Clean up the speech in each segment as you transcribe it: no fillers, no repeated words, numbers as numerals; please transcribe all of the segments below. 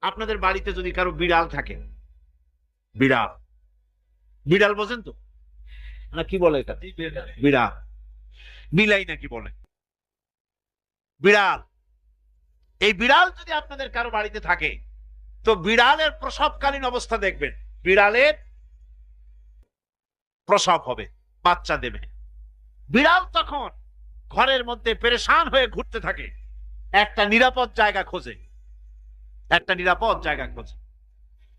আপনাদের বাড়িতে যদি কারো বিড়াল থাকে, বিড়াল, বিড়াল বোঝেন তো না, কি বলে এটা? বিড়াল, বিলাই নাকি বলে, বিড়াল। এই বিড়াল যদি আপনাদের কারো বাড়িতে থাকে, তো বিড়ালের প্রসবকালীন অবস্থা দেখবেন। বিড়ালের প্রসব হবে, বাচ্চা দেবে। বিড়াল তখন ঘরের মধ্যে পেরেশান হয়ে ঘুরতে থাকে, একটা নিরাপদ জায়গা খোঁজে, একটা নিরাপদ জায়গা খোঁজে।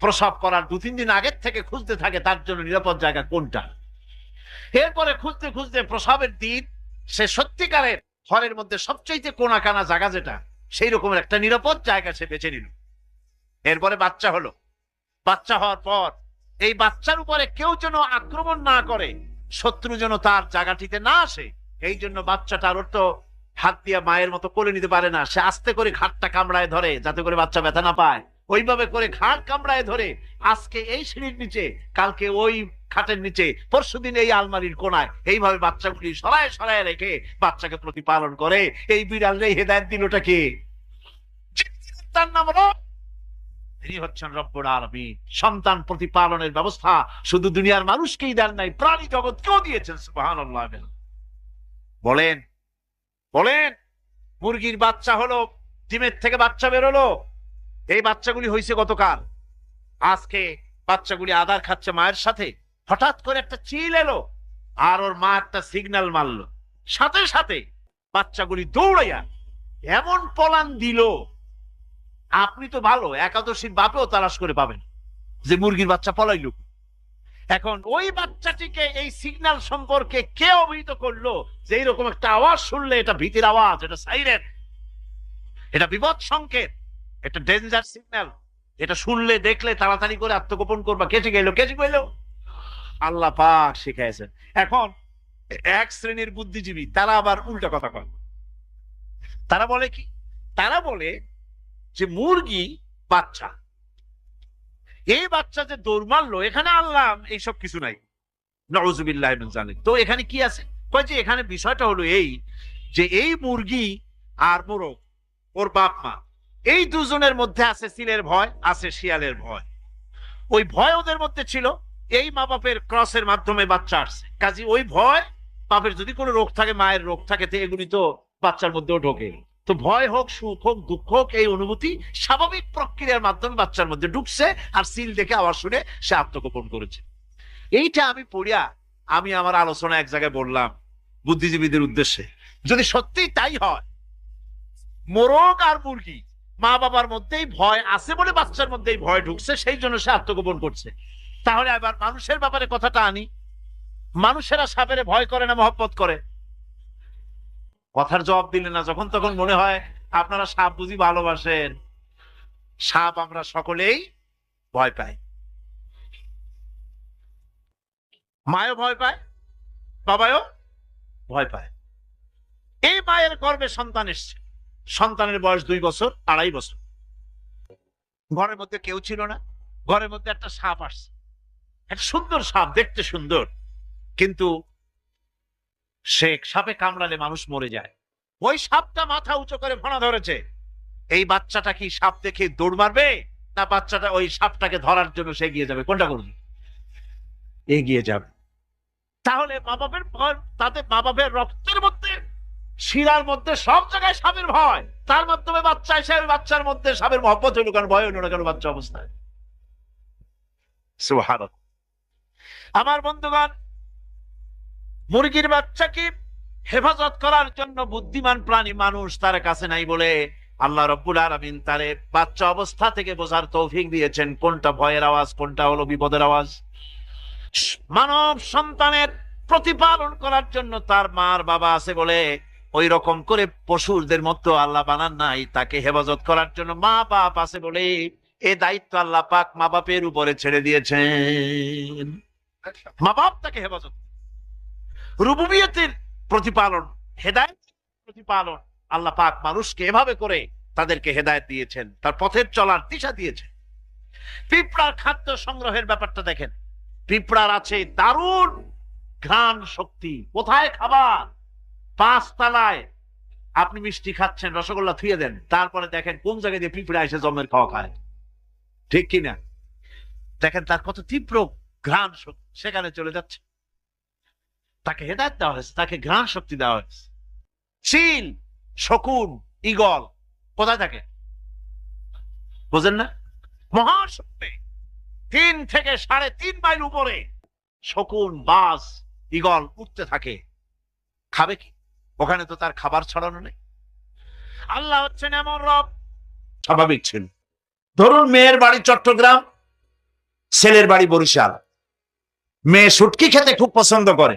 প্রসব করার 2-3 দিন আগের থেকে খুঁজতে থাকে তার জন্য নিরাপদ জায়গা কোনটা। এরপরে খুঁজতে খুঁজতে প্রসবের দিন সে সত্যিকারের ঘরের মধ্যে সবচেয়ে কোনা কানা জায়গা যেটা, সেই রকমের একটা নিরাপদ জায়গা সে বেছে নিল। এরপরে বাচ্চা হলো। বাচ্চা হওয়ার পর এই বাচ্চার উপরে কেউ যেন আক্রমণ না করে, শত্রু যেন তার জায়গাটিতে না আসে, এই জন্য বাচ্চাটার ওর তো হাত দিয়ে মায়ের মতো কোলে নিতে পারে না, সে আস্তে করে ঘাটটা কামড়ায় ধরে যাতে করে বাচ্চা ব্যথা না পায়। ওইভাবে করে ঘাট কামড়ায় ধরে আজকে এই সিঁড়ির নিচে, কালকে ওই খাটের নিচে, পরশুদিন এই আলমারির কোনায়, এইভাবে বাচ্চাগুলি সরায় সরায় রেখে বাচ্চাকে প্রতিপালন করে। এই বিড়াল রে হেদায়েত দিলটা কে? তার নাম রব। তিনি হচ্ছেন রব্বুল আলামিন। সন্তান প্রতিপালনের ব্যবস্থা শুধু দুনিয়ার মানুষকেই দেন নাই, প্রাণী জগৎকেও দিয়েছেন। সুবহানাল্লাহ। বলেন, বলেন, মুরগির বাচ্চা হলো, ডিমের থেকে বাচ্চা বেরোলো, এই বাচ্চাগুলি হয়েছে গতকাল। আজকে বাচ্চাগুলি আদার খাচ্ছে মায়ের সাথে, হঠাৎ করে একটা চিল এলো আর ওর মা একটা সিগন্যাল মারলো, সাথে সাথে বাচ্চাগুলি দৌড়াইয়া এমন পলান দিল, আপনি তো ভালো একাদশীর বাপেও তালাশ করে পাবেন যে মুরগির বাচ্চা পলাইল। এখন ওই বাচ্চাটিকে এই সিগন্যাল সম্পর্কে কে অবহিত করলো যে এইরকম একটা আওয়াজ শুনলে এটা ভীতির আওয়াজ, এটা সাইরেন, এটা বিপদ সংকেত, এটা ডেঞ্জার সিগন্যাল, এটা শুনলে দেখলে তাড়াতাড়ি করে আত্মগোপন করবা। কে শিখাইলো? কে শিখাইলো? আল্লাহ পাক শিখাইছেন। এখন এক শ্রেণীর বুদ্ধিজীবী তারা আবার উল্টা কথা কয়। তারা বলে কি? তারা বলে যে মুরগি বাচ্চা, এই বাচ্চা যে দৌড় মারলো, এখানে আল্লাহ এইসব কিছু নাই, নাউযুবিল্লাহি মিন যালিক। তো এখানে কি আছে? কয় যে এখানে বিষয়টা হলো এই যে এই মুরগি আর মোরগ, ওর বাপ মা, এই দুজনের মধ্যে আছে চিলের ভয়, আছে শিয়ালের ভয়। ওই ভয় ওদের মধ্যে ছিল, এই মা বাপের ক্রসের মাধ্যমে বাচ্চা আসছে, কাজে ওই ভয়, বাপের যদি কোনো রোগ থাকে, মায়ের রোগ থাকে, তো এগুলি তো বাচ্চার মধ্যেও ঢোকে। তো ভয় হোক, সুখ হোক, দুঃখ হোক, এই অনুভূতি স্বাভাবিক প্রক্রিয়ার মাধ্যমে বাচ্চার মধ্যে ঢুকছে, আর সিল দেখে আওয়াজ শুনে সে আত্মগোপন করেছে। এইটা আমি পড়িয়া আমি আমার আলোচনা এক জায়গায় বললাম বুদ্ধিজীবীদের উদ্দেশ্যে, যদি সত্যি তাই হয়, মোরগ আর মুরগি মা বাবার মধ্যেই ভয় আছে বলে বাচ্চার মধ্যেই ভয় ঢুকছে, সেই জন্য সে আত্মগোপন করছে, তাহলে আবার মানুষের ব্যাপারে কথাটা আনি। মানুষেরা সাপের ভয় করে না মহব্বত করে? কথার জবাব দিলে না, যখন তখন মনে হয় আপনারা সাপ বুঝি ভালোবাসেন। সাপ আমরা সকলেই ভয় পাই, মায়ও ভয় পায়, বাবাও ভয় পায়। এই মায়ের গর্ভে সন্তান এসছে, সন্তানের বয়স 2 বছর, 2.5 বছর। ঘরের মধ্যে কেউ ছিল না, ঘরের মধ্যে একটা সাপ আসছে, একটা সুন্দর সাপ, দেখতে সুন্দর, কিন্তু সে সাপে কামড়ালে মানুষ মরে যায়। ওই সাপটা মাথা উঁচু করে ফোনা ধরেছে। এই বাচ্চাটা কি সাপ দেখে দৌড় মারবে, না বাচ্চাটা ওই সাপটাকে ধরার জন্য সে এগিয়ে যাবে? কোনটা করবে? এগিয়ে যাবে। তাহলে মা বাপের ভয়, তাতে মা বাপের রক্তের মধ্যে, শিরার মধ্যে সব জায়গায় সাপের ভয়, তার মাধ্যমে বাচ্চা এসে বাচ্চার মধ্যে সাপের মহব্বত হইল কেন, ভয় হইল না কেন বাচ্চা অবস্থায়? সুবহানাল্লাহ। আমার বন্ধুগণ, মুরগির বাচ্চাকে হেফাজত করার জন্য বুদ্ধিমান প্রাণী মানুষ তার কাছে নাই বলে আল্লাহ রাব্বুল আলামিন তারে বাচ্চা অবস্থা থেকে বোঝার তৌফিক দিয়েছেন কোনটা ভয়ের আওয়াজ, কোনটা হলো বিপদের আওয়াজ। মানব সন্তানের প্রতিপালন করার জন্য তার মার বাবা আছে বলে ওই রকম করে পশুদের মতো আল্লাহ বানান নাই, তাকে হেফাজত করার জন্য মা বাপ আছে বলে এই দায়িত্ব আল্লাহ পাক মা বাপের উপরে ছেড়ে দিয়েছেন। মা বাপ তাকে হেফাজত, রুবুবিয়তের প্রতিপালন, হেদায়েত প্রতিপালন, আল্লাহ পাক মানুষকে এভাবে করে তাদেরকে হেদায়েত দিয়েছেন, তার পথের চলার দিশা দিয়েছেন। পিঁপড়ার খাদ্য সংগ্রহের ব্যাপারটা দেখেন, পিঁপড়ার আছে দারুণ ঘ্রাণ শক্তি। কোথায় খাবার? 5 তলায় আপনি মিষ্টি খাচ্ছেন, রসগোল্লা থুয়ে দেন, তারপরে দেখেন কোন জায়গায় দিয়ে পিঁপড়া এসে জমের খাওয়া খায়। ঠিক কিনা? দেখেন তার কত তীব্র ঘ্রাণ শক্তি সেখানে চলে যাচ্ছে। তাকে হেদায়েত দেওয়া হয়েছে, তাকে ঘ্রাণ শক্তি দেওয়া হয়েছে। চিল, শকুন, ঈগল কোথায় থাকে বোঝেন না? মহাশক্তি 3 থেকে 3.5 মাইল উপরে শকুন, বাজ, ঈগল উঠতে থাকে। খাবে কি? ওখানে তো তার খাবার ছড়ানো নেই। আল্লাহ হচ্ছেন এমন রব, স্বাভাবিক ছিল। ধরুন মেয়ের বাড়ি চট্টগ্রাম, ছেলের বাড়ি বরিশাল। মেয়ে শুটকি খেতে খুব পছন্দ করে,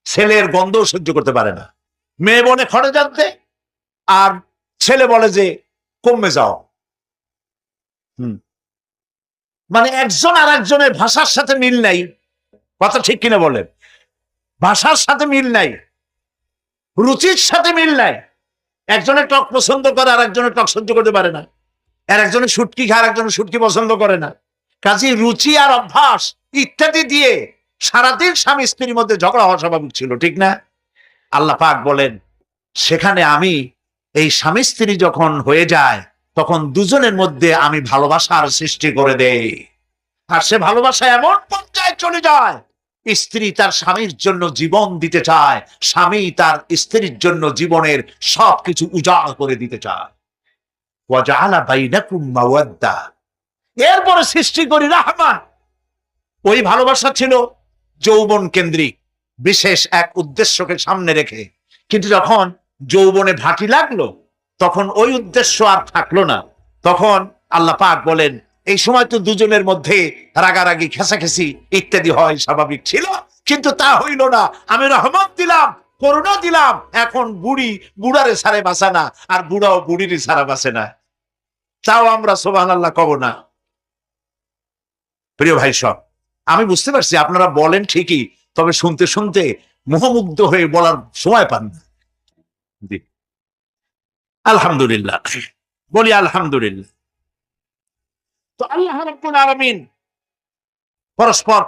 ছেলের গন্ধ সহ্য করতে পারে না। মেয়ে বলে খড়ে জানতে, আর ছেলে বলে যে কমে যাও। মানে একজন আর একজনের ভাষার সাথে মিল নাই। কথা ঠিক কিনা বলেন? ভাষার সাথে মিল নাই, রুচির সাথে মিল নাই। একজনের টক পছন্দ করে আর একজনের টক সহ্য করতে পারে না, আর একজনের শুটকি খায় আর একজনের শুটকি পছন্দ করে না। কাজে রুচি আর অভ্যাস ইত্যাদি দিয়ে সারাদিন স্বামী স্ত্রীর মধ্যে ঝগড়া হওয়া স্বাভাবিক ছিল, ঠিক না? আল্লাহ পাক বলেন সেখানে আমি এই স্বামী স্ত্রী যখন হয়ে যায় তখন দুজনের মধ্যে আমি ভালোবাসার সৃষ্টি করে দেই। আর সে ভালোবাসা এমন পর্যায়ে চলে যায়, স্ত্রী তার স্বামীর জন্য জীবন দিতে চায়, স্বামী তার স্ত্রীর জন্য জীবনের সবকিছু উজাড় করে দিতে চায়। ওয়াজআলা বাইনাকুম মাওয়াদ্দা, এরপরে সৃষ্টি করি রাহমা। ওই ভালোবাসা ছিল যৌবন কেন্দ্রিক, বিশেষ এক উদ্দেশ্যকে সামনে রেখে। কিন্তু যখন যৌবনে ভাটি লাগলো তখন ওই উদ্দেশ্য আর থাকলো না। তখন আল্লাহ পাক বলেন এই সময় তো দুজনের মধ্যে রাগারাগি, খেসাখেসি ইত্যাদি হয়, স্বাভাবিক ছিল। কিন্তু তা হইল না। আমি রহমত দিলাম, করুণা দিলাম। এখন বুড়ি বুড়ারে ছাড়ে বাঁচা না, আর বুড়াও বুড়িরই ছাড়া বাঁচে না। তাও আমরা সুবহানাল্লাহ কব না। প্রিয় ভাই সব, আমি বুঝতে পারছি আপনারা বলেন ঠিকই, তবে শুনতে শুনতে মোহমুগ্ধ হয়ে বলার সময় পান না। আলহামদুলিল্লাহ, বলি আলহামদুলিল্লাহ। তো আল্লাহ রাব্বুল আলামিন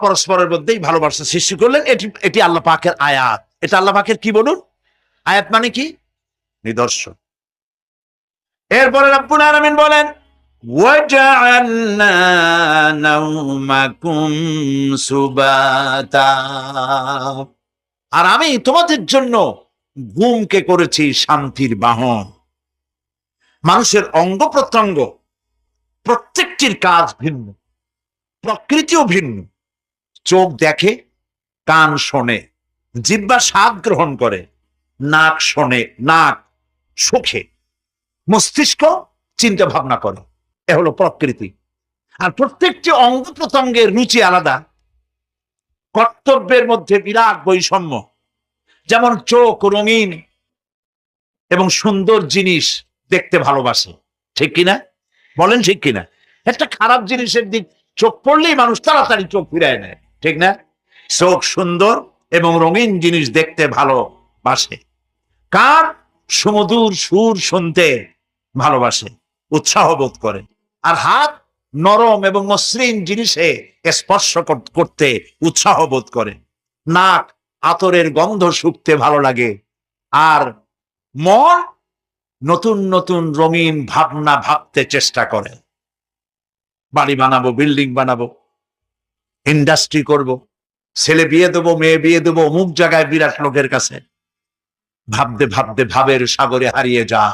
পরস্পরের মধ্যেই ভালোবাসা সৃষ্টি করলেন। এটি আল্লাহ পাকের আয়াত। এটা আল্লাহ পাকের কি বলুন? আয়াত মানে কি? নিদর্শন। এরপরে রাব্বুল আলামিন বলেন ওয়াজআলনা নাওমাকুম সুবাতা, আর আমি তোমাদের জন্য ঘুমকে করেছি শান্তির বাহন। মানুষের অঙ্গ প্রত্যঙ্গ প্রত্যেকটির কাজ ভিন্ন, প্রকৃতিও ভিন্ন। চোখ দেখে, কান শোনে, জিহ্বা স্বাদ গ্রহণ করে, নাক শোনে, নাক শোখে, মস্তিষ্ক চিন্তা ভাবনা করে। এ হলো প্রকৃতি। আর প্রত্যেকটি অঙ্গ প্রত্যঙ্গের রুচি আলাদা, কর্তব্যের মধ্যে বিরাট বৈষম্য। যেমন চোখ রঙিন এবং সুন্দর জিনিস দেখতে ভালোবাসে, ঠিক কিনা বলেন? ঠিক কিনা? একটা খারাপ জিনিসের দিক চোখ পড়লেই মানুষ তাড়াতাড়ি চোখ ফিরায় নেয়, ঠিক না? চোখ সুন্দর এবং রঙিন জিনিস দেখতে ভালোবাসে। কান সুমধুর সুর শুনতে ভালোবাসে, উৎসাহ বোধ করে। আর হাত নরম এবং মসৃণ জিনিসে স্পর্শ করতে উৎসাহ বোধ করে। নাক আতরের গন্ধ শুঁকতে ভালো লাগে। আর মন নতুন নতুন রঙিন ভাবনা ভাবতে চেষ্টা করে। বাড়ি বানাবো, বিল্ডিং বানাবো, ইন্ডাস্ট্রি করব, ছেলে বিয়ে দেবো, মেয়ে বিয়ে দেবো অমুক জায়গায় বিরাট লোকের কাছে। ভাবতে ভাবতে ভাবের সাগরে হারিয়ে যা।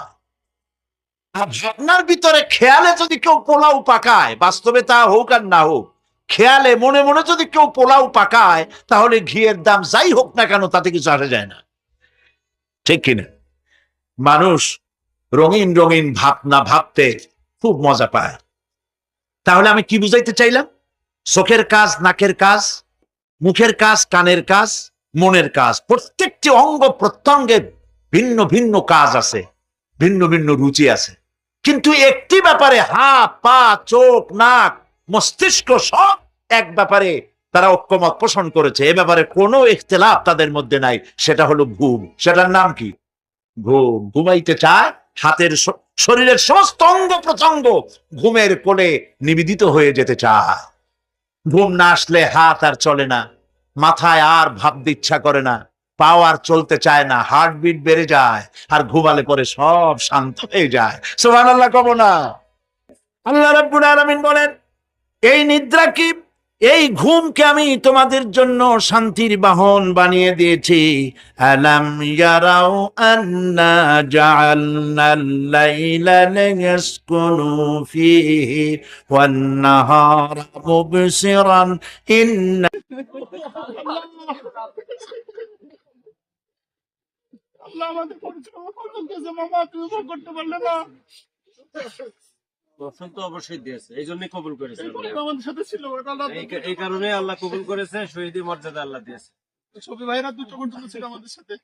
আর ভাবনার ভিতরে খেয়ালে যদি কেউ পোলাও পাকায়, বাস্তবে তা হোক আর না হোক, খেয়ালে মনে মনে যদি কেউ পোলাও পাকায়, তাহলে ঘিয়ের দাম যাই হোক না কেন তাতে কিছু আসে যায় না, ঠিক কিনা? মানুষ রঙিন রঙিন ভাবনা ভাবতে খুব মজা পায়। তাহলে আমি কি বুঝাইতে চাইলাম? চোখের কাজ, নাকের কাজ, মুখের কাজ, কানের কাজ, মনের কাজ, প্রত্যেকটি অঙ্গ প্রত্যঙ্গের ভিন্ন ভিন্ন কাজ আছে, ভিন্ন ভিন্ন রুচি আছে। কিন্তু একটি ব্যাপারে হাত, পা, চোখ, নাক, মস্তিষ্ক সব এক ব্যাপারে তারা ঐক্যমত পোষণ করেছে। এ ব্যাপারে কোনো ইখতিলাফ তাদের মধ্যে নাই, সেটা হলো ঘুম। সেটার নাম কি? ঘুম। ঘুমাইতে চায়, হাতের শরীরের সমস্ত অঙ্গ প্রত্যঙ্গ ঘুমের কোলে নিবেদিত হয়ে যেতে চায়। ঘুম না আসলে হাত আর চলে না, মাথায় আর ভাবতে ইচ্ছা করে না, পাও আর চলতে চায় না, হার্টবিট বেড়ে যায়। আর ঘুমালে পরে সব শান্ত হয়ে যায়। সুবহানাল্লাহ কব না? আল্লাহ রাব্বুল আলামিন বলেন এই নিদ্রা কি, এই ঘুমকে আমি তোমাদের জন্য শান্তির বাহন বানিয়ে দিয়েছি। আলাম ইয়ারাও আন্না জাআলনাল লাইলা লিয়াসকুনু ফীহি ওয়ান নাহারা মুবসিরান ইন্না আল্লাহ আমাদের পরিচালনা করতেছে। মামা তুমি ভোগ করতে পারলে না, দর্শন তো অবশ্যই দিয়েছে, এই জন্যই কবুল করেছে এই পরিবার আমাদের সাথে ছিল। এই কারণে আল্লাহ কবুল করেছে, শহীদি মর্যাদা আল্লাহ দিয়েছে। সবই ভাইরা দুটো পর্যন্ত ছিল আমাদের সাথে।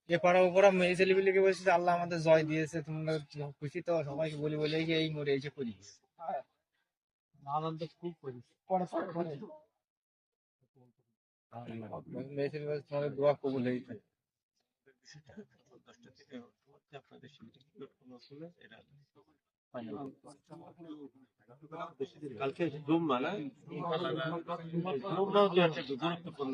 এ পাড়া ওপরা মেয়ে ছেলেপিলেকে বলছি যে আল্লাহ আমাদের জয় দিয়েছে, তোমরা খুশি তো? সবাইকে বলি বলে এই মরে এই যে করি, আনন্দ খুব করি। মেয়ে ছেলে বলছে তোমাদের দোয়া কবুল হয়েছে। কালকে জুম্মা না, জুম্মাও তো একটা গুরুত্বপূর্ণ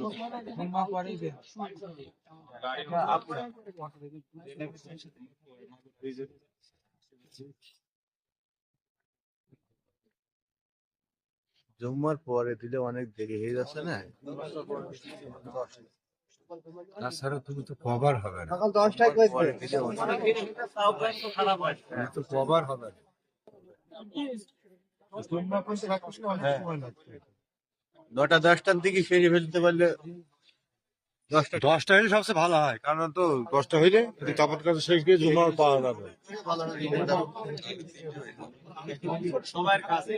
জুম্মার পরে দিলে অনেক দেরি হয়ে যাচ্ছে না, তাছাড়া তুমি তো কভার হবে না, সকাল 10টায় পরে দিলে তো কভার হবে না। হ্যাঁ। 9টা-10টার দিকে সেরে ফেলতে পারলে 10টা হলে সবচেয়ে ভালো হয়, কারণ তো 10টা হইলে তাপত কাজ শেষ দিয়ে জুম্মা পাওয়া যাবে। সবার কাছে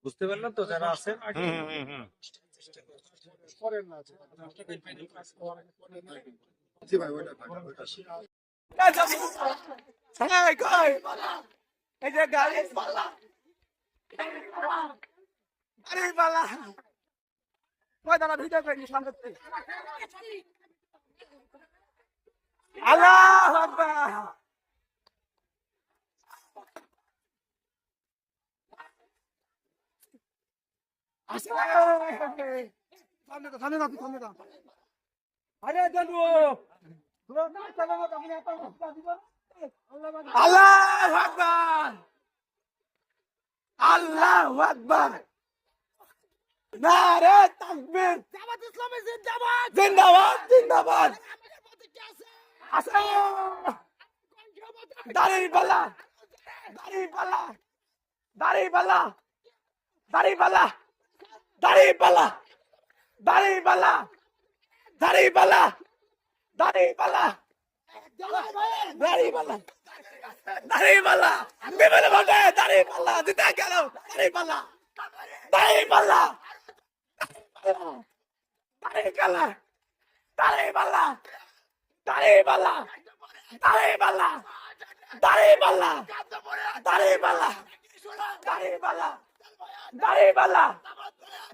বুঝতে পারলাম তো যারা আছেন। এই যে গাড়ি পালা দাঁড়া ভিডিও করি সামনে আল্লাহু আকবার। আল্লাহু আকবার, আল্লাহু আকবার, নারে তাকবীর, জামাত ইসলামী জিন্দাবাদ, জিন্দাবাদ, জিন্দাবাদ। দাড়িপাল্লা, দাড়িপাল্লা, দাড়িপাল্লা, দাড়িপাল্লা, দাড়িপাল্লা, দাড়িপাল্লা, দাড়িপাল্লা, দাড়িপাল্লা, দাড়িপাল্লা, দাড়িপাল্লা, বিমান ঘটে দাড়িপাল্লা দিতে গেল, দাড়িপাল্লা, দাড়িপাল্লা, দাড়িপাল্লা, দাড়িপাল্লা, দাড়িপাল্লা, দাড়িপাল্লা, দাড়িপাল্লা, দাড়িপাল্লা, দাড়িপাল্লা, দাড়িপাল্লা,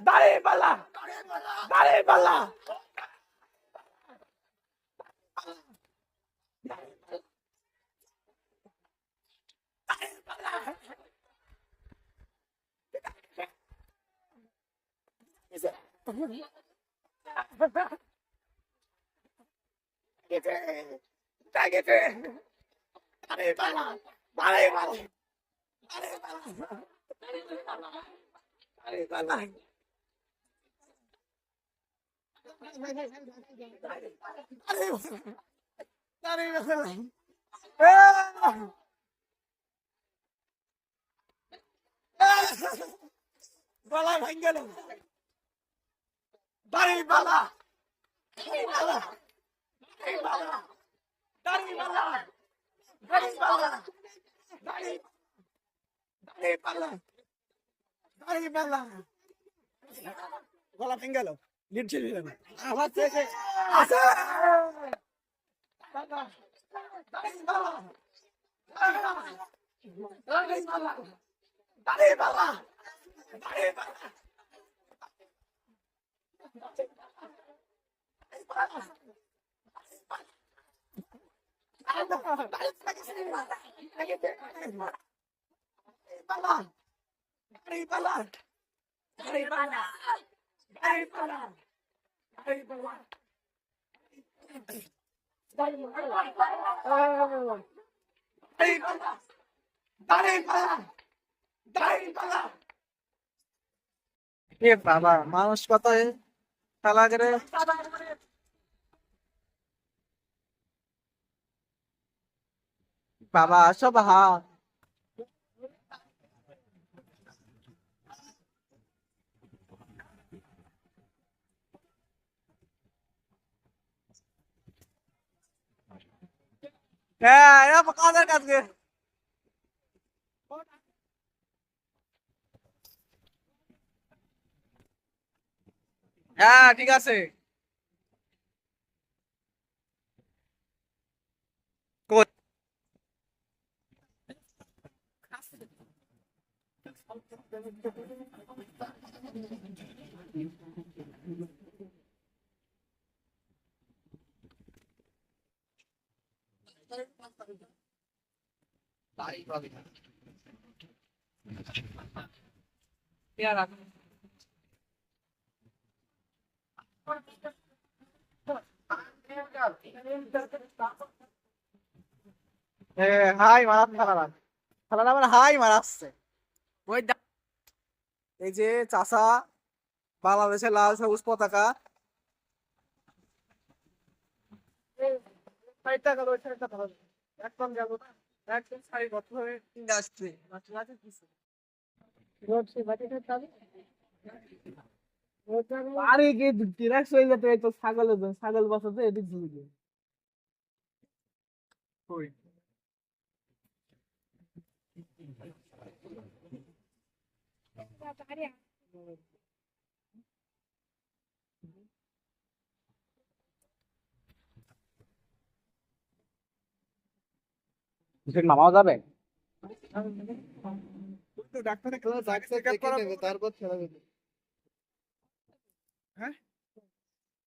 দাড়িপাল্লা, দাড়িপাল্লা, গলা ভেঙে গেল লিড ছিল এ বাবা মানুষ কত খেলা করে বাবা সব হাত হ্যাঁ কাদের কাছে হ্যাঁ ঠিক আছে হাই মারাত খেলাটা আমার হাই মারাচ্ছে ওই এই যে চাষা বাংলাদেশের লাল সবুজ পতাকা একদম যাবো একদম সারি বদ্ধ হয়ে আসছে আরে কি ডিরাক্ট হয়ে যেতে তো ছাগল বসাতে এদিক ঝুঁকে নামাও যাবে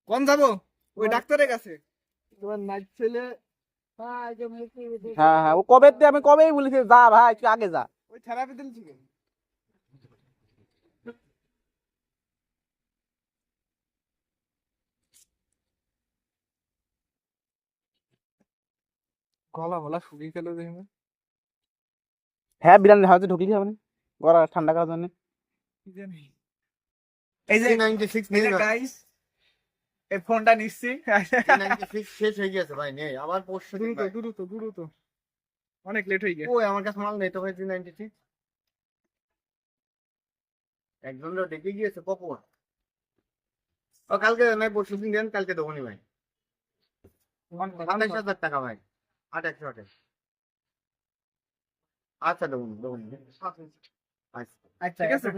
কোন যাবো ওই ডাক্তারের কাছে তোমার নাইট ছেলে হ্যাঁ হ্যাঁ ও কবে আমি কবেই বলেছি যা ভাই একটু আগে যা ওই থেরাপি দিল ঠিক গলা বলা শুকিয়ে গেল দেখবে হ্যাঁ বিরান হাতে ঢুকলি হবে না গলা ঠান্ডা করার জন্য এই যে 96 নেই গাইস এই ফোনটা নিচ্ছি 96 শেষ হয়ে গেছে ভাই নেই আবার পরশু দ্রুত অনেক লেট হয়ে গেছে ওই আমার কাছে মাল নেই তো ভাই 96 একজন ডেকে গিয়েছে কখন ও কালকে নাই পরশু দিন দেন কালকে দেবো নি ভাই 28000 টাকা ভাই 828 আচ্ছা দেবো আচ্ছা আচ্ছা ঠিক আছে